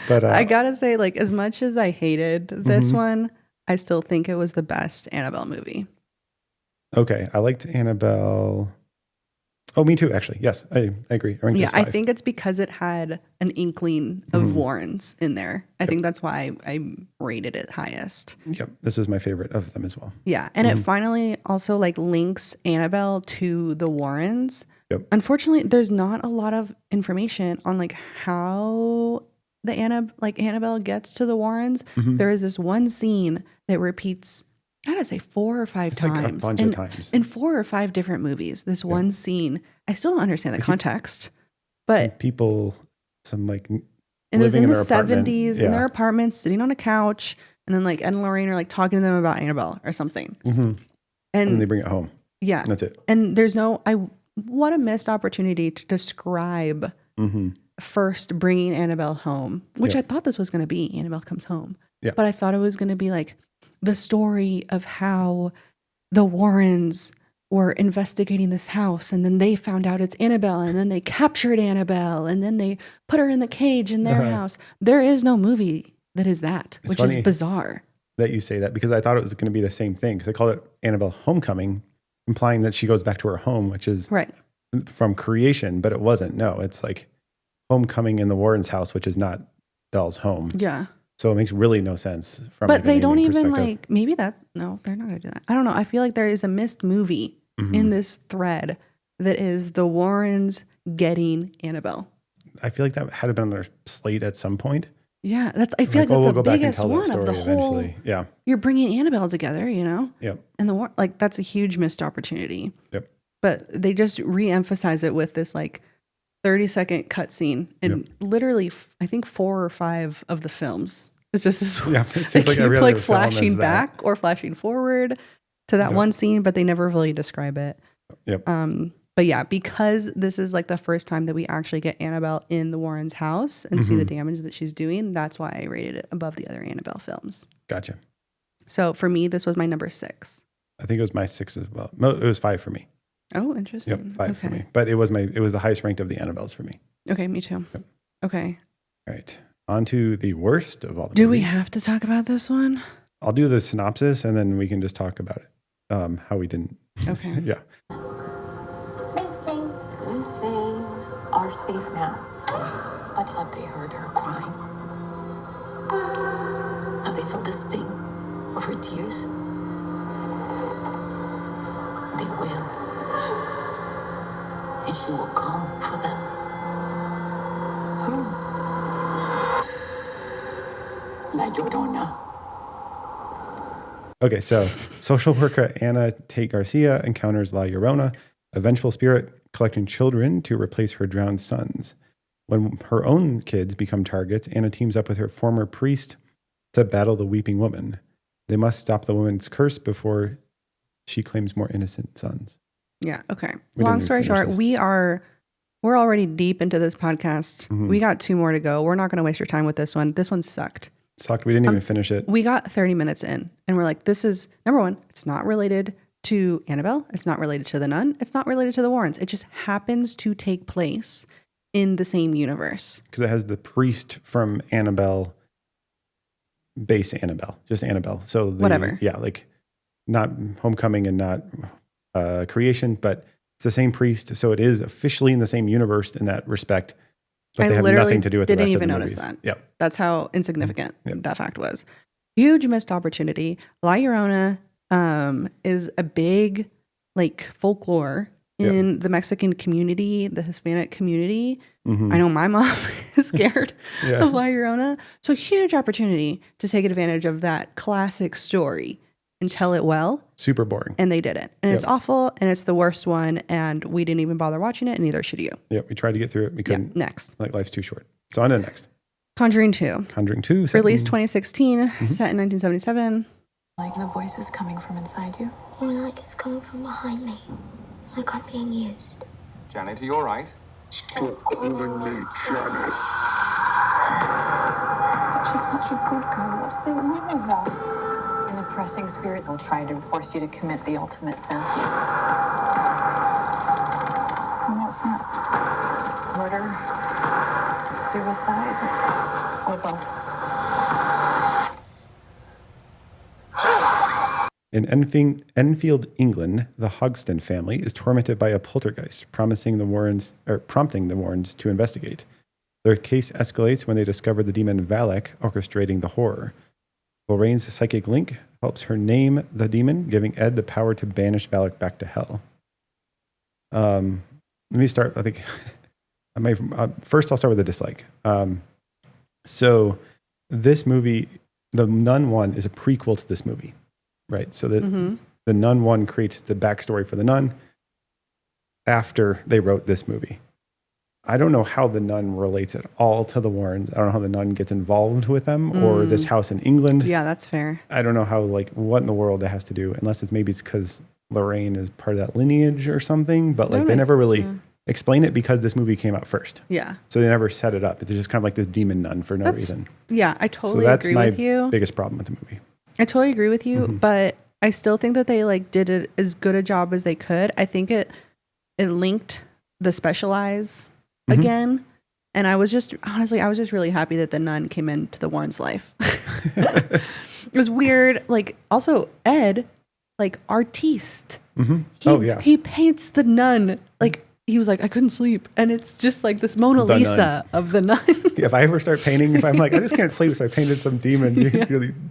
But I gotta say, like, as much as I hated this one, I still think it was the best Annabelle movie. Okay, I liked Annabelle. Oh, me too, actually. Yes, I agree. I think it's because it had an inkling of Warrens in there. I think that's why I rated it highest. This is my favorite of them as well. And it finally also like links Annabelle to the Warrens. Unfortunately, there's not a lot of information on like how the Annabelle gets to the Warrens. There is this one scene that repeats, I gotta say 4 or 5 times. Like a bunch of times. In 4 or 5 different movies. This one scene, I still don't understand the context. But some like and it was in the 70s in their apartments, sitting on a couch, And then like Ed and Loraine are like talking to them about Annabelle or something. And they bring it home. Yeah. That's it. And there's what a missed opportunity to describe first bringing Annabelle home, which I thought this was going to be Annabelle Comes Home. Yeah. But I thought it was going to be like the story of how the Warrens were investigating this house and then they found out it's Annabelle and then they captured Annabelle and then they put her in the cage in their house. There is no movie that is that, It's which funny is bizarre. that you say that because I thought it was going to be the same thing because I called it Annabelle Homecoming, implying that she goes back to her home, which is Right. from creation, but it wasn't. No, it's like homecoming in the Warrens' house, which is not Belle's home. Yeah. So it makes really no sense from But like, they a don't naming even perspective. like, maybe no, they're not going to do that. I don't know. I feel like there is a missed movie in this thread that is the Warrens getting Annabelle. I feel like that had been on their slate at some point. Yeah. I feel like we'll that's go the back and biggest tell that one story of the whole, eventually. Yeah. you're bringing Annabelle together, you know? Yep. And that's a huge missed opportunity. Yep. But they just re-emphasize it with this like 30-second cutscene in literally, I think 4 or 5 of the films. It's just this. Yeah. It seems like every keep, other like film is flashing that. back or flashing forward to that one scene, but they never really describe it. Yep. But yeah, because this is like the first time that we actually get Annabelle in the Warrens' house and see the damage that she's doing, that's why I rated it above the other Annabelle films. Gotcha. So for me, this was my number 6. I think it was my 6 as well. No, it was 5 for me. Oh, interesting. Yep. 5 for me. But it was the highest ranked of the Annabelles for me. Okay, me too. Yep. Okay. All right. On to the worst of all the Do we movies. have to talk about this one? I'll do the synopsis and then we can just talk about it. How we didn't. Okay. Yeah. Lindsay are safe now. But have they heard her crying? Have they felt the sting of her tears? They will. And she will come for them. Who? Like you don't know. Okay, so social worker Anna Tate Garcia encounters La Llorona, a vengeful spirit collecting children to replace her drowned sons. When her own kids become targets, Anna teams up with her former priest to battle the weeping woman. They must stop the woman's curse before she claims more innocent sons. Yeah. Okay. We Long didn't story finish short, this. we're already deep into this podcast. We got 2 more to go. We're not going to waste your time with this one. This one sucked. Sucked. We didn't even finish it. We got 30 minutes in and we're like, this is number 1. It's not related to Annabelle. It's not related to the nun. It's not related to the Warrens. It just happens to take place in the same universe. Because it has the priest from Annabelle, base Annabelle, just Annabelle. So Whatever. Yeah, like not Homecoming and not Creation, but it's the same priest. So it is officially in the same universe in that respect. But they have nothing to do with the rest of the movies. Didn't even notice that. Yep. That's how insignificant that fact was. Huge missed opportunity. La Llorona is a big like folklore in the Mexican community, the Hispanic community. I know my mom is scared of La Llorona. So huge opportunity to take advantage of that classic story and tell it well. Super boring. And they didn't. And it's awful and it's the worst one. And we didn't even bother watching it and neither should you. Yep. We tried to get through it. We couldn't. Next. Like life's too short. So on to the next. Conjuring 2. Conjuring 2. Released 2016, set in 1977. Like the voices coming from inside you. More like it's coming from behind me. Like I'm being used. Janet, are you all right? She's such a good girl. What's the wrong with her? An oppressing spirit will try to force you to commit the ultimate sin. And what's that? Murder, suicide, or both. In Enfield, England, the Hogston family is tormented by a poltergeist, prompting the Warrens to investigate. Their case escalates when they discover the demon Valak orchestrating the horror. Lorraine's psychic link helps her name the demon, giving Ed the power to banish Valak back to hell. Let me start. I think first I'll start with a dislike. So this movie, the Nun one, is a prequel to this movie. Right. So the Nun one creates the backstory for the Nun after they wrote this movie. I don't know how the nun relates at all to the Warrens. I don't know how the nun gets involved with them or this house in England. Yeah, that's fair. I don't know how, like, what in the world it has to do, unless it's because Loraine is part of that lineage or something. But like, they never really explain it because this movie came out first. Yeah. So they never set it up. It's just kind of like this demon nun for no reason. Yeah, I totally so that's agree my with you. biggest problem with the movie. I totally agree with you, but I still think that they like did it as good a job as they could. I think it linked the specialize again. And I was just really happy that the nun came into the Warren's life. It was weird. Like, also Ed, like, artiste. He paints the nun. Like, he was like, I couldn't sleep. And it's just like this Mona Lisa of the nun. If I ever start painting, if I'm like, I just can't sleep, so I painted some demons, you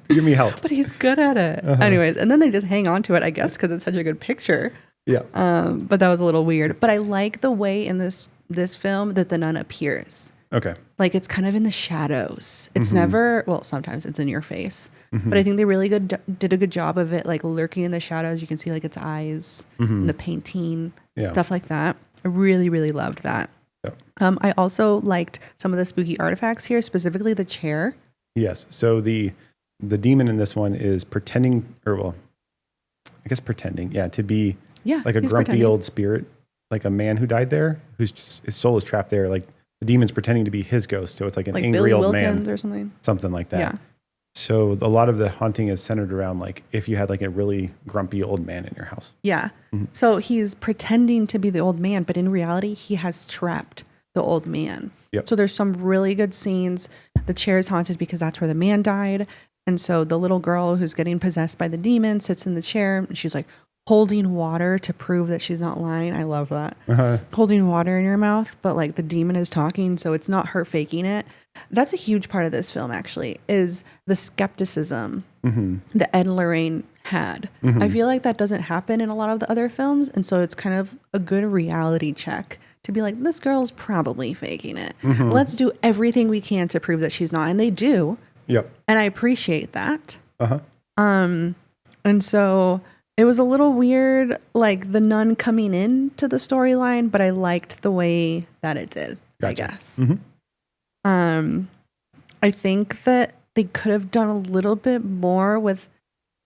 give me help. But he's good at it. Anyways, and then they just hang on to it, I guess, because it's such a good picture. Yeah. But that was a little weird. But I like the way in this film that the nun appears. Okay. Like, it's kind of in the shadows. It's never, well, sometimes it's in your face. But I think they really did a good job of it, like, lurking in the shadows. You can see, like, its eyes and the painting, stuff like that. I really, really loved that. Yep. I also liked some of the spooky artifacts here, specifically the chair. Yes. So the demon in this one is pretending, to be like a grumpy old spirit, like a man who died there, his soul is trapped there. Like, the demon's pretending to be his ghost. So it's like an angry Billy old Wilkins man or something. Something like that. Yeah. So a lot of the haunting is centered around, like, if you had like a really grumpy old man in your house. Yeah. So he's pretending to be the old man, but in reality, he has trapped the old man. Yep. So there's some really good scenes. The chair is haunted because that's where the man died. And so the little girl who's getting possessed by the demon sits in the chair and she's like holding water to prove that she's not lying. I love that. Holding water in your mouth, but like the demon is talking, so it's not her faking it. That's a huge part of this film, actually, is the skepticism that Ed and Loraine had. I feel like that doesn't happen in a lot of the other films. And so it's kind of a good reality check to be like, this girl's probably faking it. Let's do everything we can to prove that she's not. And they do. Yep. And I appreciate that. And so it was a little weird, like the nun coming into the storyline, but I liked the way that it did, I guess. I think that they could have done a little bit more with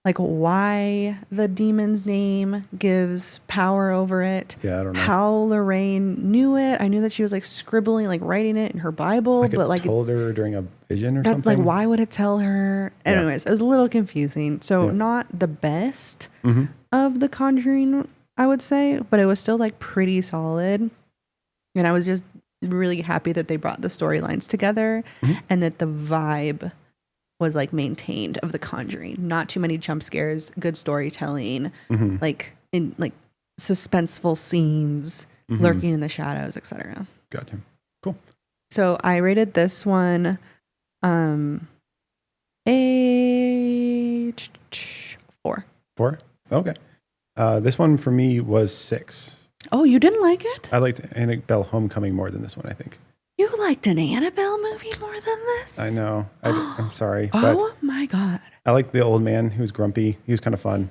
like why the demon's name gives power over it. Yeah, I don't know. How Loraine knew it. I knew that she was like scribbling, like writing it in her Bible, but like told her during a vision or that's something. like, why would it tell her? Anyways, it was a little confusing. So not the best of the Conjuring, I would say, but it was still like pretty solid. And I was just really happy that they brought the storylines together and that the vibe was like maintained of the Conjuring. Not too many jump scares, good storytelling, like in like suspenseful scenes, lurking in the shadows, etc. Gotcha. Cool. So I rated this one a 4. 4? Okay. This one for me was 6. Oh, you didn't like it? I liked Annabelle Homecoming more than this one, I think. You liked an Annabelle movie more than this? I know. I'm sorry. Oh my God. I liked the old man who was grumpy. He was kind of fun.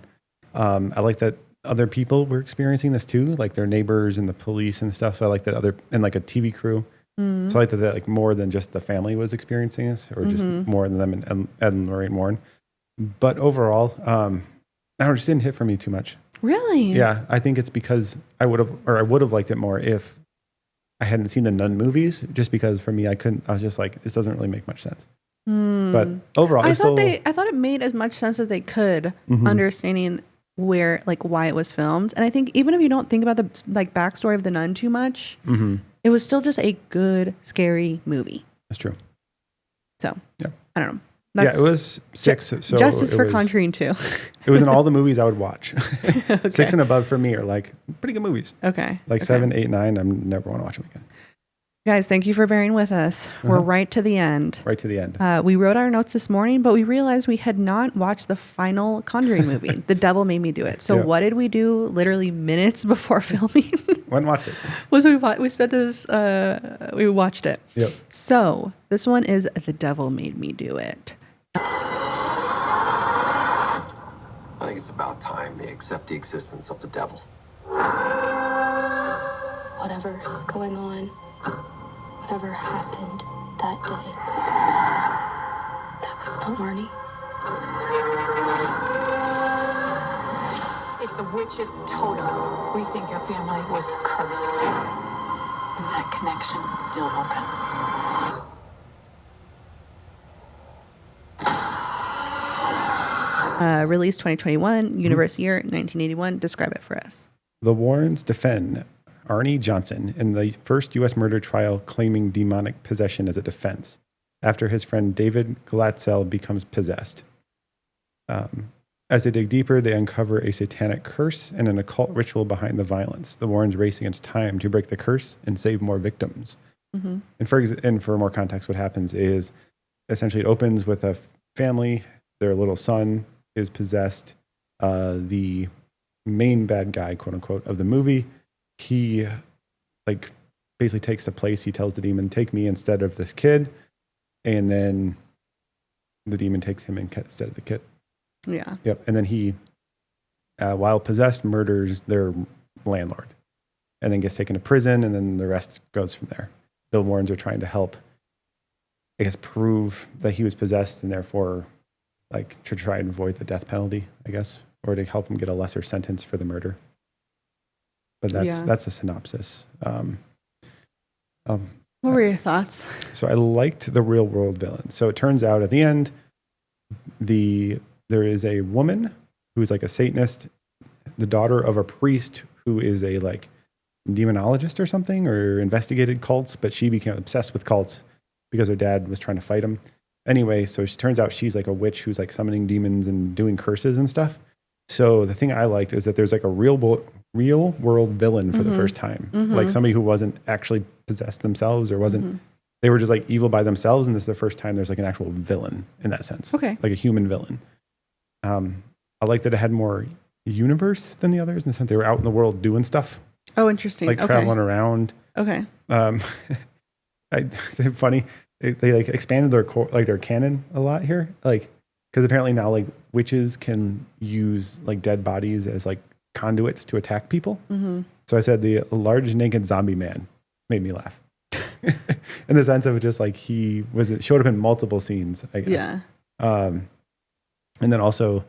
I like that other people were experiencing this too, like their neighbors and the police and stuff. So I like that and like a TV crew. So I like that like more than just the family was experiencing this, or just more than them and Ed and Loraine Warren. But overall, I don't know, it just didn't hit for me too much. Really? Yeah, I think it's because I would have liked it more if I hadn't seen the Nun movies, just because for me, I was just like, this doesn't really make much sense. But overall, I thought it made as much sense as they could, understanding why it was filmed. And I think even if you don't think about the like backstory of the Nun too much, it was still just a good, scary movie. That's true. So yeah, I don't know. It was 6. So justice for Conjuring 2. It was in all the movies I would watch. Okay. 6 and above for me are like pretty good movies. Okay. Like 7, 8, 9. I'm never want to watch them again. Guys, thank you for bearing with us. We're right to the end. Right to the end. We wrote our notes this morning, but we realized we had not watched the final Conjuring movie. The Devil Made Me Do It. So what did we do literally minutes before filming? Went and watched it. We watched it. Yep. So this one is The Devil Made Me Do It. I think it's about time they accept the existence of the devil. Whatever is going on, whatever happened that day, that was not Marnie. It's a witch's totem. We think your family was cursed. And that connection's still open. Released 2021, universe year 1981. Describe it for us. The Warrens defend Arnie Johnson in the first U.S. murder trial, claiming demonic possession as a defense after his friend David Glatzel becomes possessed. As they dig deeper, they uncover a satanic curse and an occult ritual behind the violence. The Warrens race against time to break the curse and save more victims. Mm-hmm. And for more context, what happens is essentially it opens with a family. Their little son is possessed. The main bad guy, quote unquote, of the movie, he basically takes the place. He tells the demon, "Take me instead of this kid," and then the demon takes him instead of the kid. Yeah. Yep. And then he, while possessed, murders their landlord, and then gets taken to prison, and then the rest goes from there. The Warrens are trying to help, I guess, prove that he was possessed, and therefore, to try and avoid the death penalty, I guess, or to help him get a lesser sentence for the murder. But that's a synopsis. What were your thoughts? So I liked the real world villain. So it turns out at the end, there is a woman who's like a Satanist, the daughter of a priest who is a demonologist or something, or investigated cults, but she became obsessed with cults because her dad was trying to fight him. Anyway, so she turns out she's like a witch who's summoning demons and doing curses and stuff. So the thing I liked is that there's a real world villain for the first time. Mm-hmm. Somebody who wasn't actually possessed themselves or wasn't, they were just evil by themselves. And this is the first time there's an actual villain in that sense. Okay. Like a human villain. I liked that it had more universe than the others in the sense they were out in the world doing stuff. Oh, interesting. Traveling around. Okay. They're funny. They expanded their canon a lot here. Because apparently now witches can use dead bodies as conduits to attack people. Mm-hmm. So I said the large naked zombie man made me laugh. In the sense of just he showed up in multiple scenes, I guess. Yeah. And then also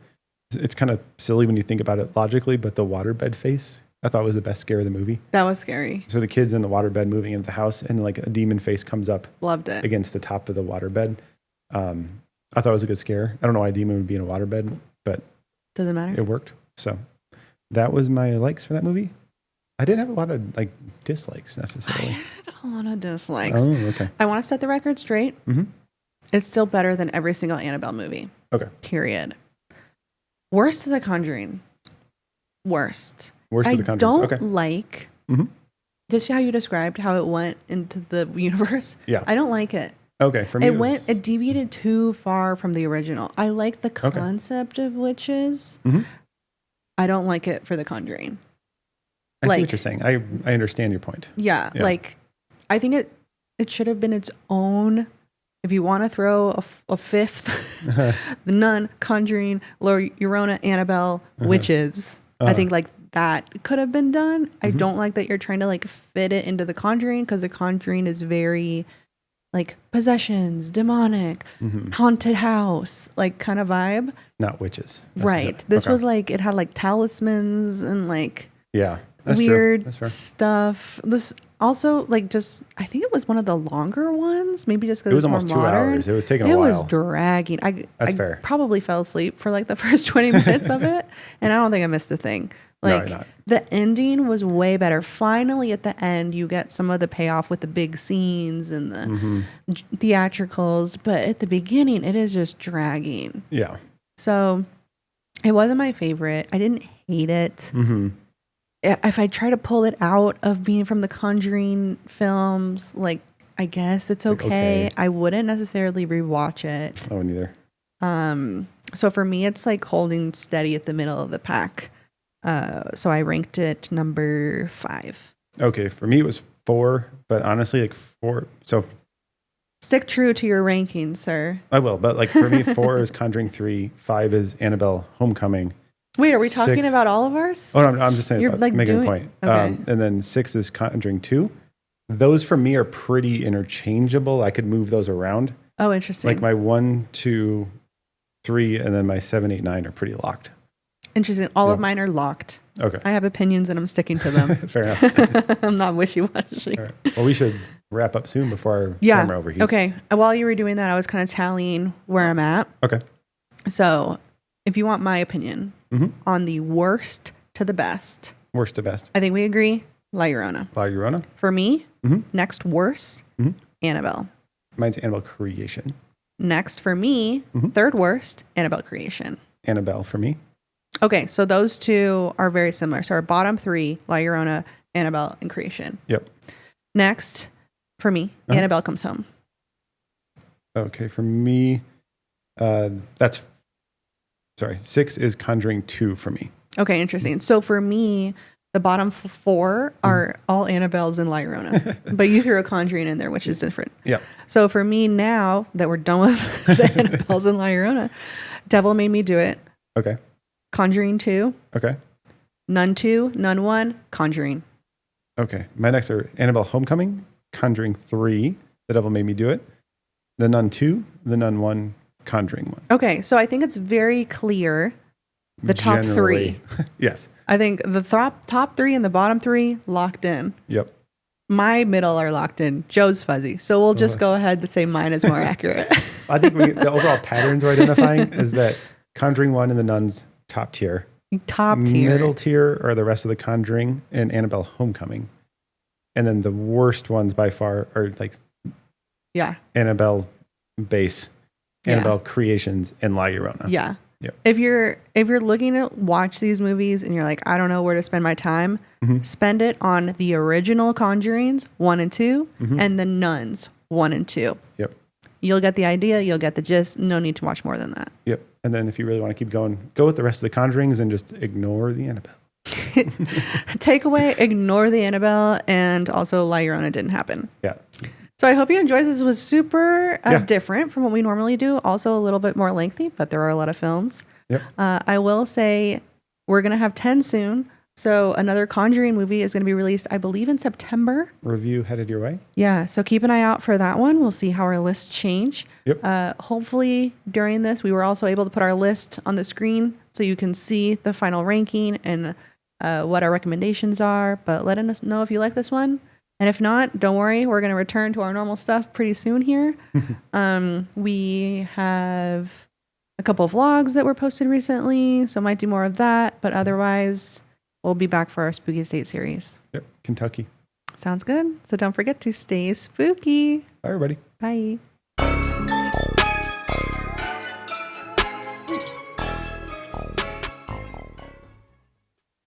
it's kind of silly when you think about it logically, but the waterbed face I thought was the best scare of the movie. That was scary. So the kid's in the waterbed moving into the house, and a demon face comes up. Loved it. Against the top of the waterbed. I thought it was a good scare. I don't know why a demon would be in a waterbed, but doesn't matter. It worked. So that was my likes for that movie. I didn't have a lot of dislikes necessarily. I had a lot of dislikes. Oh, okay. I want to set the record straight. Mm-hmm. It's still better than every single Annabelle movie. Okay. Period. Worst of The Conjuring. Worst of the Conjurings. I don't Okay. like Mm-hmm. just how you described how it went into the universe. Yeah. I don't like it. Okay. For me, It deviated too far from the original. I like the concept of witches. Mm-hmm. I don't like it for The Conjuring. I see what you're saying. I understand your point. Yeah. I think it should have been its own. If you want to throw a fifth, the Nun, Conjuring, Llorona, Annabelle, witches, I think that could have been done. I don't like that you're trying to fit it into The Conjuring, because The Conjuring is very possessions, demonic, haunted house, kind of vibe. Not witches. Right. This was it had talismans and yeah, that's weird true. That's fair. stuff. This also just I think it was one of the longer ones, maybe just because It was almost 2 hours. It was taking a while. It was dragging. I fair. probably fell asleep for the first 20 minutes of it, and I don't think I missed a thing. No, you're not. The ending was way better. Finally, at the end, you get some of the payoff with the big scenes and the theatricals, but at the beginning, it is just dragging. Yeah. So it wasn't my favorite. I didn't hate it. Mm-hmm. If I try to pull it out of being from the Conjuring films, I guess it's okay. I wouldn't necessarily rewatch it. Oh, neither. So for me, it's holding steady at the middle of the pack. So I ranked it number 5. Okay, for me it was 4, but honestly 4. So stick true to your rankings, sir. I will, but for me 4 is Conjuring 3, 5 is Annabelle Homecoming. Wait, are we 6, talking about all of ours? Oh, no, I'm just saying, You're making a point. Okay. And then 6 is Conjuring 2, those for me are pretty interchangeable. I could move those around. Oh, interesting. Like my 1, 2, 3, and then my 7, 8, 9 are pretty locked. Interesting. All of mine are locked. Okay. I have opinions and I'm sticking to them. Fair enough. I'm not wishy-washy. All right. Well, we should wrap up soon before our Yeah. camera overheats. Okay. While you were doing that, I was kind of tallying where I'm at. Okay. So if you want my opinion on the worst to the best, Worst to best. I think we agree, La Llorona. La Llorona. For me, next worst, Annabelle. Mine's Annabelle Creation. Next for me, third worst, Annabelle Creation. Annabelle for me. Okay, so those two are very similar. So our bottom three, La Llorona, Annabelle, and Creation. Yep. Next, for me, Annabelle Comes Home. Okay, for me, that's 6 is Conjuring 2 for me. Okay, interesting. So for me, the bottom four are all Annabelles and La Llorona, but you threw a Conjuring in there, which is different. Yep. So for me, now that we're done with the Annabelles and La Llorona, Devil Made Me Do It, Okay. Conjuring 2, Okay. Nun 2, Nun 1, Conjuring. Okay. My next are Annabelle Homecoming, Conjuring 3, The Devil Made Me Do It, The Nun 2, The Nun 1, Conjuring 1. Okay, so I think it's very clear the top Generally. three. Yes. I think the top three and the bottom three locked in. Yep. My middle are locked in. Joe's fuzzy. So we'll just go ahead and say mine is more accurate. I think the overall patterns we're identifying is that Conjuring 1 and The Nun's top tier. Top tier. Middle tier are the rest of the Conjuring and Annabelle Homecoming. And then the worst ones by far are like Yeah. Annabelle Base, Yeah. Annabelle Creations, and La Llorona. Yeah. Yep. If you're looking to watch these movies and you're like, I don't know where to spend my time, spend it on the original Conjurings 1 and 2 and the Nuns 1 and 2. Yep. You'll get the idea. You'll get the gist. No need to watch more than that. Yep. And then if you really want to keep going, go with the rest of the Conjurings and just ignore the Annabelle. Takeaway, ignore the Annabelle, and also La Llorona didn't happen. Yeah. So I hope you enjoyed this. It was super Yeah. different from what we normally do. Also a little bit more lengthy, but there are a lot of films. Yep. I will say we're going to have 10 soon. So another Conjuring movie is going to be released, I believe, in September. Review headed your way. Yeah. So keep an eye out for that one. We'll see how our lists change. Yep. Hopefully during this, we were also able to put our list on the screen so you can see the final ranking and what our recommendations are. But let us know if you like this one. And if not, don't worry. We're going to return to our normal stuff pretty soon here. We have a couple of vlogs that were posted recently, so might do more of that. But otherwise, we'll be back for our Spooky State series. Yep. Kentucky. Sounds good. So don't forget to stay spooky. Bye, everybody. Bye.